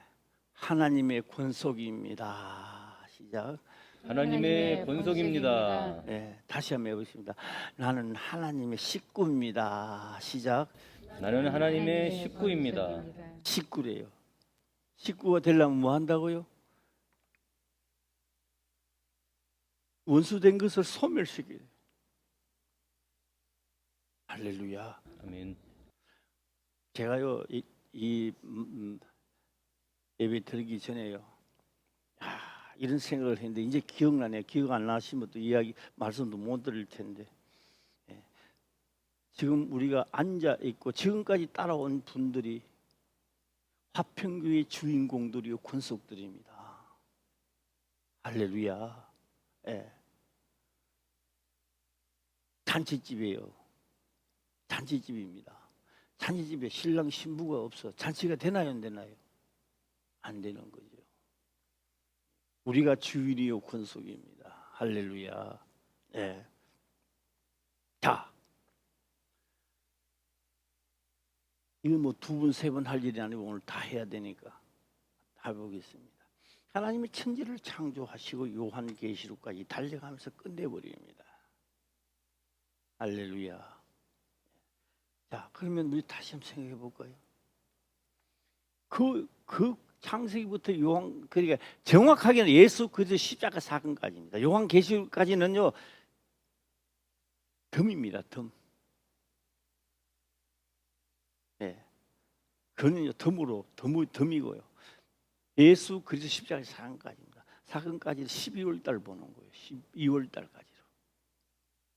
하나님의 권속입니다. 시작. 하나님의 권속입니다. 예. 다시 한번 해보겠습니다. 나는 하나님의 식구입니다. 시작. 나는 하나님의 식구입니다. 식구래요. 식구가 되려면 뭐 한다고요? 원수된 것을 소멸시켜야 돼요. 할렐루야. 아멘. 제가요 이 예배 드리기 전에요, 이런 생각을 했는데 이제 기억나네요. 기억 안 나시면 또 이야기 말씀도 못 드릴 텐데, 예. 지금 우리가 앉아 있고 지금까지 따라온 분들이 화평교의 주인공들이요, 권속들입니다. 할렐루야. 예. 잔치집이에요. 잔치집입니다. 잔치집에 신랑 신부가 없어. 잔치가 되나요, 안 되나요? 안 되는 거죠. 우리가 주인이요 권속입니다. 할렐루야. 예. 자, 이거 뭐 두 번, 세 번 할 일이 아니고 오늘 다 해야 되니까 다 해보겠습니다. 하나님이 천지를 창조하시고 요한계시록까지 달려가면서 끝내버립니다. 할렐루야. 자, 그러면 우리 다시 한번 생각해 볼까요? 그 창세기부터 요한, 그러니까 정확하게는 예수 그리스도 십자가 사건까지입니다. 요한계시록까지는요 덤입니다. 덤. 네, 그는요 덤이고요. 예수 그리스도 십자가 사건까지입니다. 사건까지는 12월 달 보는 거예요. 12월 달까지로.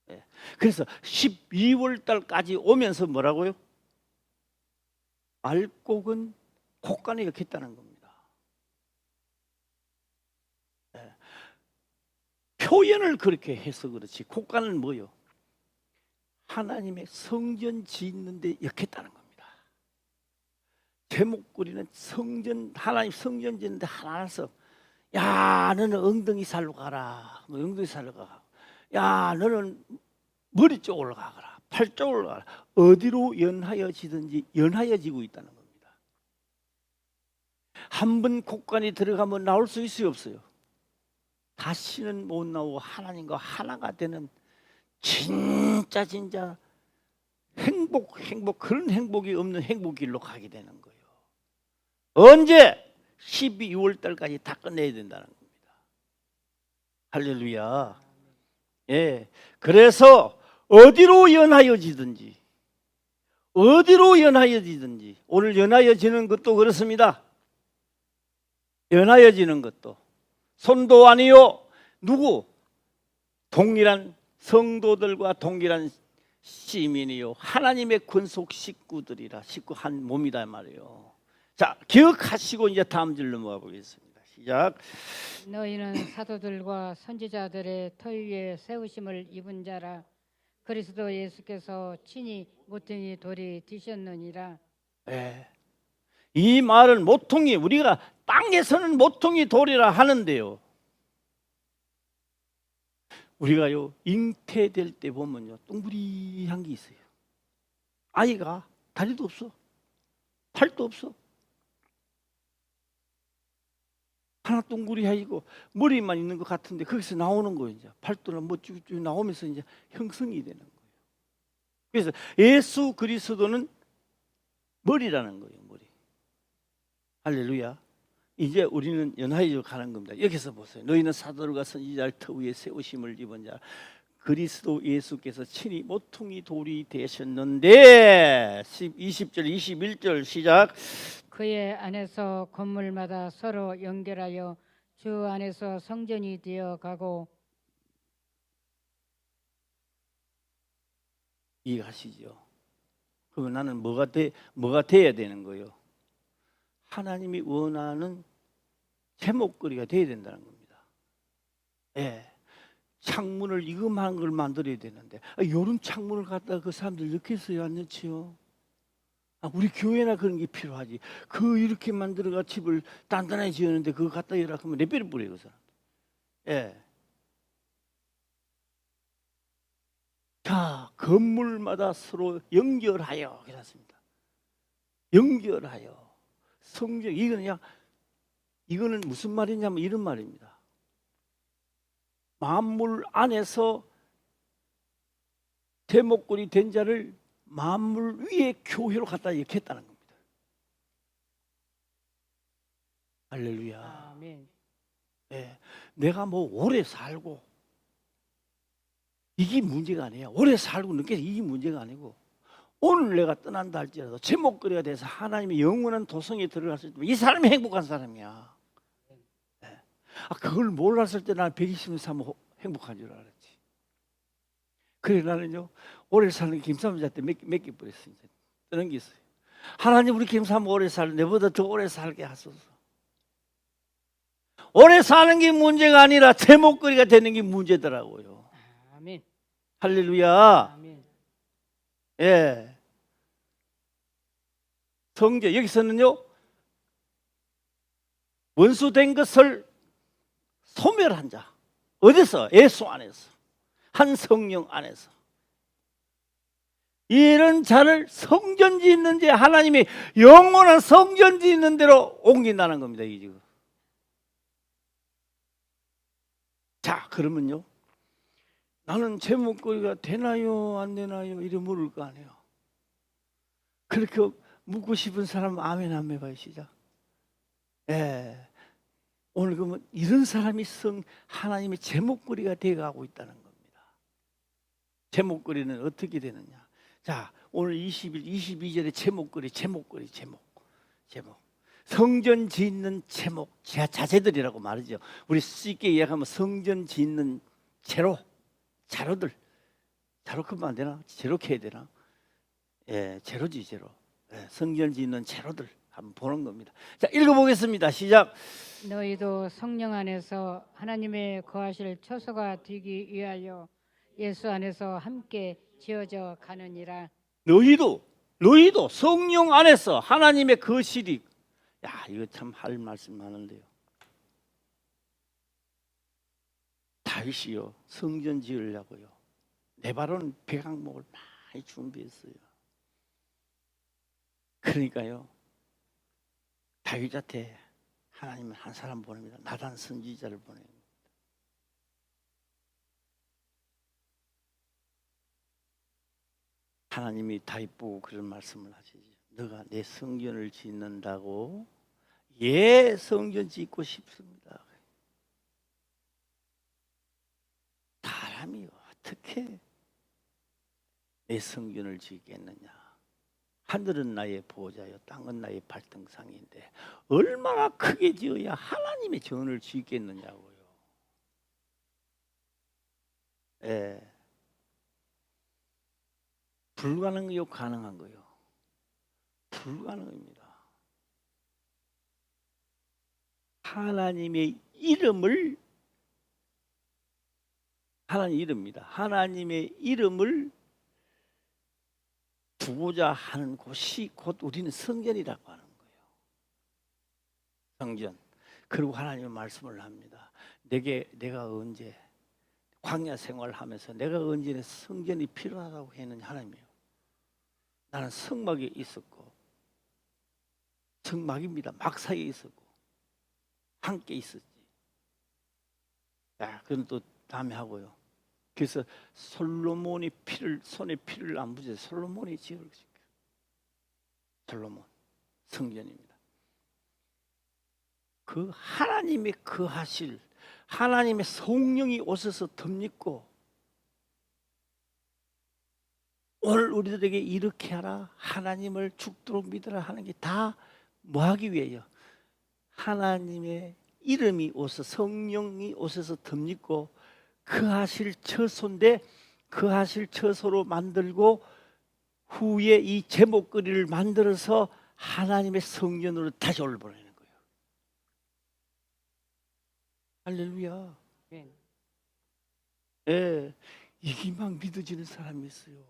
네. 그래서 12월 달까지 오면서 뭐라고요? 알곡은 콧간에 엮였다는 겁니다. 네. 표현을 그렇게 해서 그렇지 콧간은 뭐요? 하나님의 성전 짓는데 엮였다는 겁니다. 제목거리는 성전, 하나님 성전 짓는데 하나라서, 야 너는 엉덩이 살로 가라, 뭐 엉덩이 살로 가. 야 너는 머리 쪽으로 가거라, 팔 쪽으로 가라. 어디로 연하여지든지 연하여지고 있다는 겁니다. 한 번 콧간이 들어가면 나올 수 있어요, 없어요? 다시는 못 나오고 하나님과 하나가 되는 진짜 행복 그런 행복이 없는 행복길로 가게 되는 거예요. 언제? 12월 달까지 다 끝내야 된다는 겁니다. 할렐루야. 예. 그래서 어디로 연하여지든지 오늘 연하여지는 것도 그렇습니다. 연하여지는 것도 손도 아니요, 누구? 동일한 성도들과 동일한 시민이요, 하나님의 권속 식구들이라. 식구 한 몸이다 말이에요. 자, 기억하시고 이제 다음 줄 넘어가 보겠습니다. 시작. 너희는 사도들과 선지자들의 터 위에 세우심을 입은 자라. 그리스도 예수께서 친히 모퉁이 돌이 되셨느니라. 예. 이 말은 모퉁이, 우리가 땅에서는 모퉁이 돌이라 하는데요, 우리가요 잉태될 때 보면요 둥그리한 게 있어요. 아이가 다리도 없어, 팔도 없어, 하나 둥그리하고 머리만 있는 것 같은데 거기서 나오는 거예요. 이제 팔도는 뭐 쭉쭉 나오면서 이제 형성이 되는 거예요. 그래서 예수 그리스도는 머리라는 거예요, 머리. 할렐루야. 이제 우리는 연하여져 가는 겁니다. 여기서 보세요. 너희는 사도들과 선지자를 터 위에 세우심을 입은 자, 그리스도 예수께서 친히 모퉁이 돌이 되셨는데, 20절 21절 시작. 그의 안에서 건물마다 서로 연결하여 주 안에서 성전이 되어 가고. 이해하시죠? 그러면 나는 뭐가 돼야 되는 거예요? 하나님이 원하는 제목거리가 돼야 된다는 겁니다. 예. 창문을 이것만 걸 만들어야 되는데, 요런 창문을 갖다가 그 사람들 이렇게 써야 안 넣지요? 우리 교회나 그런 게 필요하지. 이렇게 만들어가 집을 단단하게 지었는데 그거 갖다 해라 하면 내 뼈를 뿌려요, 그 사람. 예. 자, 건물마다 서로 연결하여 그랬습니다. 연결하여 성경 이거는 무슨 말이냐면 이런 말입니다. 만물 안에서 제목걸이 된 자를 만물 위에 교회로 갖다 역했다는 겁니다. 할렐루야. 아멘. 예, 내가 뭐 오래 살고 이게 문제가 아니에요. 오래 살고 늦게 이게 문제가 아니고 오늘 내가 떠난다 할지라도 제목거리가 돼서 하나님의 영원한 도성에 들어갔을 때 이 사람이 행복한 사람이야. 예. 그걸 몰랐을 때 나는 123은 행복한 줄 알았지. 그래 나는요 오래 사는 김사모자한테 맡겨 버렸어요. 떠는 게 있어요. 하나님 우리 김사모 오래 살 내보다 더 오래 살게 하소서. 오래 사는 게 문제가 아니라 제목거리가 되는 게 문제더라고요. 아멘. 할렐루야. 아멘. 예. 성경 여기서는요 원수된 것을 소멸한 자 어디서? 예수 안에서 한 성령 안에서 이런 자를 성전지 있는 데 하나님이 영원한 성전지 있는 데로 옮긴다는 겁니다. 이 지금. 자 그러면요 나는 제목거리가 되나요 안 되나요 이래 물을 거 아니에요. 그렇게 묻고 싶은 사람 아멘 한번 해봐요. 시작. 예. 오늘 그러면 이런 사람이 하나님의 제목거리가 되어가고 있다는 겁니다. 제목거리는 어떻게 되느냐. 자 오늘 22절에 제목. 성전 짓는 제목 자재들이라고 말이죠. 우리 쉽게 이야기하면 성전 짓는 자로들. 자로 크면 안 되나? 제로 해야 되나? 예, 제로지 제로. 예, 성전 짓는 제로들 한번 보는 겁니다. 자 읽어보겠습니다. 시작. 너희도 성령 안에서 하나님의 거하실 처소가 되기 위하여 예수 안에서 함께 지어져 가느니라. 너희도 성령 안에서 하나님의 거실이 야 이거 참 할 말씀 많은데요. 다윗이요 성전 지으려고요 네바론 백악목을 많이 준비했어요. 그러니까요 다윗한테 하나님은 한 사람 보냅니다. 나단 선지자를 보냅니다. 하나님이 다윗 보고 그런 말씀을 하시죠. 너가 내 성전을 짓는다고? 예, 성전 짓고 싶습니다. 사람이 어떻게 내 성전을 짓겠느냐. 하늘은 나의 보호자요 땅은 나의 발등상인데 얼마나 크게 지어야 하나님의 전을 짓겠느냐고요. 예. 불가능해요 가능한 거요? 불가능합니다. 하나님의 이름을 하나님의 이름을 두고자 하는 곳이 곧 우리는 성전이라고 하는 거예요. 성전. 그리고 하나님의 말씀을 합니다. 내가 언제 광야 생활하면서 내가 언제 성전이 필요하다고 했느냐. 하나님이요. 나는 성막에 있었고 성막입니다. 막 사이에 있었고 함께 있었지. 야, 그건 또 다음에 하고요. 그래서 솔로몬이 손에 피를 안 묻혀서 솔로몬이 지을 것이고 솔로몬 성전입니다. 그 하나님의 거하실 하나님의 성령이 오셔서 덧입고 오늘 우리들에게 이렇게 하라 하나님을 죽도록 믿으라 하는 게 다 뭐하기 위해요? 하나님의 이름이 오셔서 성령이 오셔서 덧입고 거하실 처소인데 거하실 처소로 만들고 후에 이 제목거리를 만들어서 하나님의 성전으로 다시 올려보내는 거예요. 할렐루야. 예, 이게 막 믿어지는 사람이 있어요.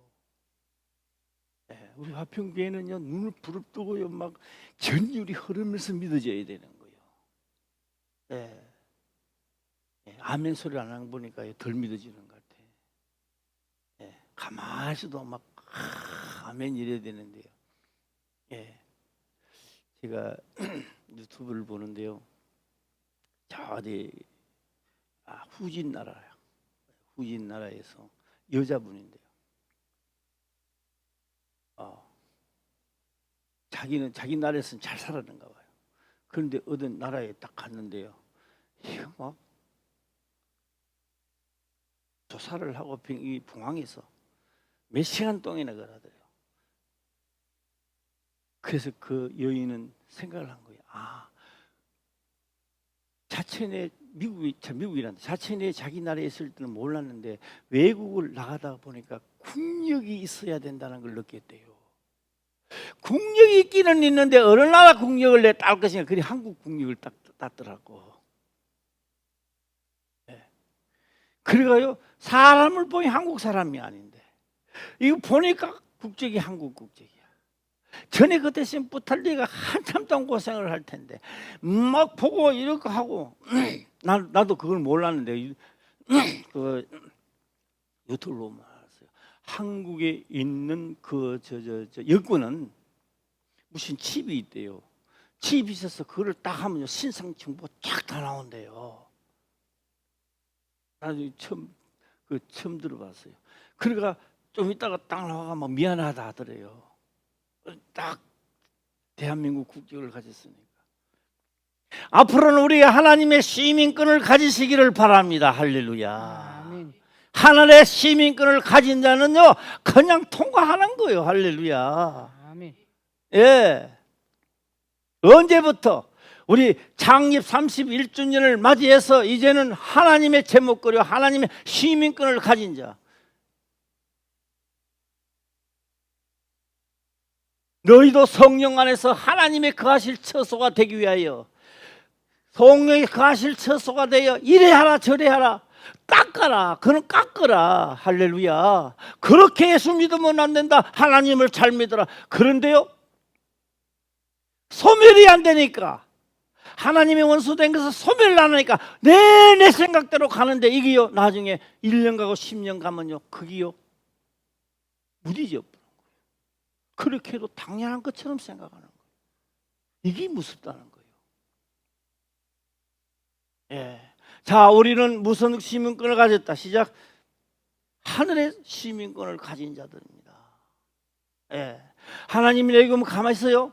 예, 우리 화평교회는요 눈을 부릅뜨고요 막 전율이 흐르면서 믿어져야 되는 거예요. 예. 예, 아멘 소리 안 하는 거 보니까 덜 믿어지는 것 같아. 예, 가만히 있어도 막 아멘 이래야 되는데요. 예, 제가 유튜브를 보는데요. 저 어디 후진 나라요. 후진 나라에서 여자분인데요. 자기는 자기 나라에서는 잘 살았는가 봐요. 그런데 어떤 나라에 딱 갔는데요. 이거 막 조사를 하고 이 봉황에서 몇 시간 동안이나 걸어더래요. 그래서 그 여인은 생각을 한 거예요. 자체내 미국이란다. 자체내 자기 나라에 있을 때는 몰랐는데 외국을 나가다 보니까 국력이 있어야 된다는 걸 느꼈대요. 국력이 있기는 있는데 어느 나라 국력을 내 딸 것인가? 그래 한국 국력을 딱 땄더라고. 네. 그래가요 사람을 보니 한국 사람이 아닌데 이거 보니까 국적이 한국 국적이야. 전에 그 대신 부탈리가 한참 동안 고생을 할 텐데 막 보고 이렇게 하고 나도 그걸 몰랐는데 그 유튜브로 알았어요. 한국에 있는 그 여권은 무슨 칩이 있대요. 칩이 있어서 그걸 딱 하면 신상 정보 쫙 다 나온대요. 나도 처음 들어봤어요. 그러니까 좀 있다가 딱 나와가 막 미안하다 하더래요. 딱 대한민국 국적을 가졌으니까. 앞으로는 우리가 하나님의 시민권을 가지시기를 바랍니다. 할렐루야. 아멘. 하늘의 시민권을 가진 자는요 그냥 통과하는 거예요. 할렐루야. 아멘. 예. 언제부터 우리 창립 31주년을 맞이해서 이제는 하나님의 제목거리와 하나님의 시민권을 가진 자. 너희도 성령 안에서 하나님의 거하실 처소가 되기 위하여 성령의 거하실 처소가 되어 이래 하라 저래 하라 깎아라 그는 깎아라. 할렐루야. 그렇게 예수 믿으면 안 된다. 하나님을 잘 믿어라. 그런데요 소멸이 안 되니까 하나님의 원수 된 것을 소멸을 안 하니까 내 생각대로 가는데 이게요 나중에 1년 가고 10년 가면요 그게요 무디져. 그렇게 해도 당연한 것처럼 생각하는 거예요. 이게 무섭다는 거예요. 예. 자, 우리는 무슨 시민권을 가졌다. 시작. 하늘의 시민권을 가진 자들입니다. 예. 하나님이 내게 오면 가만히 있어요.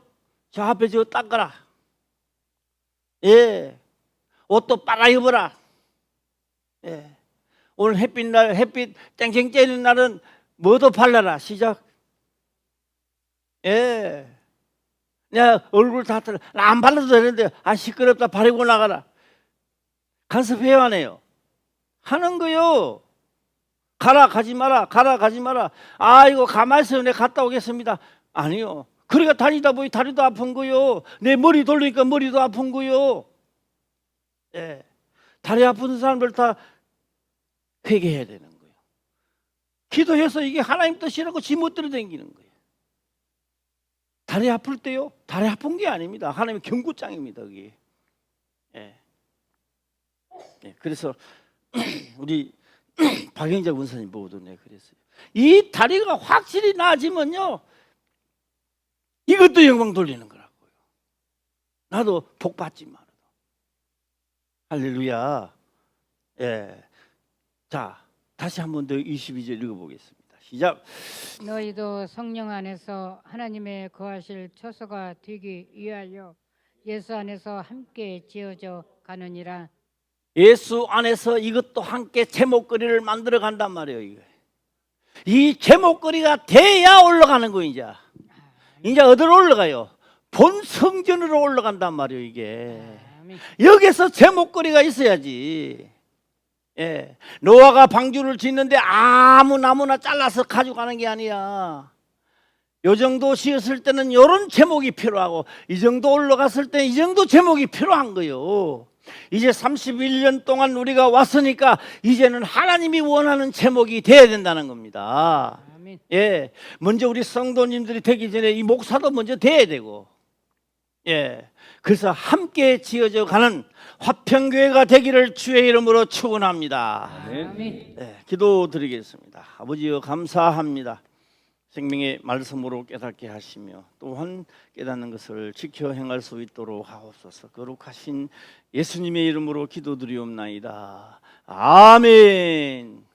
저 앞에 저거 닦아라. 예. 옷도 빨아 입어라. 예. 오늘 햇빛 땡땡 쬐는 날은 뭐도 발라라. 시작. 예. 내가 얼굴 다 털어. 안 발라도 되는데, 시끄럽다. 바르고 나가라. 간섭해야 하네요. 하는 거요. 가라, 가지 마라. 가라, 가지 마라. 이거 가만히 있어요. 내가 갔다 오겠습니다. 아니요. 그러니까 다니다 보니 다리도 아픈 거요. 내 머리 돌리니까 머리도 아픈 거요. 예. 다리 아픈 사람들 다 회개해야 되는 거예요. 기도해서 이게 하나님 뜻이라고 지멋대로 댕기는 거예요. 다리 아플 때요? 다리 아픈 게 아닙니다. 하나님의 경고장입니다. 그게. 예. 예. 그래서 우리 박영자 원사님 보고도 내가 그랬어요. 이 다리가 확실히 나아지면요 이것도 영광 돌리는 거라고요. 나도 복 받지 말아도. 할렐루야. 예. 자, 다시 한 번 더 22절 읽어보겠습니다. 시작. 너희도 성령 안에서 하나님의 거하실 처소가 되기 위하여 예수 안에서 함께 지어져 가느니라. 예수 안에서 이것도 함께 제목거리를 만들어 간단 말이에요. 이거. 이 제목거리가 돼야 올라가는 거 이제 어디로 올라가요? 본 성전으로 올라간단 말이에요. 이게 여기서 제목거리가 있어야지. 예. 노아가 방주를 짓는데 아무 나무나 잘라서 가져가는 게 아니야. 요 정도 지었을 때는 요런 제목이 필요하고 이 정도 올라갔을 때 이 정도 제목이 필요한 거예요. 이제 31년 동안 우리가 왔으니까 이제는 하나님이 원하는 제목이 돼야 된다는 겁니다. 아멘. 예. 먼저 우리 성도님들이 되기 전에 이 목사도 먼저 돼야 되고. 예. 그래서 함께 지어져 가는 화평교회가 되기를 주의 이름으로 축원합니다. 아멘. 네, 기도드리겠습니다. 아버지여 감사합니다. 생명의 말씀으로 깨닫게 하시며 또한 깨닫는 것을 지켜 행할 수 있도록 하옵소서. 거룩하신 예수님의 이름으로 기도드리옵나이다. 아멘.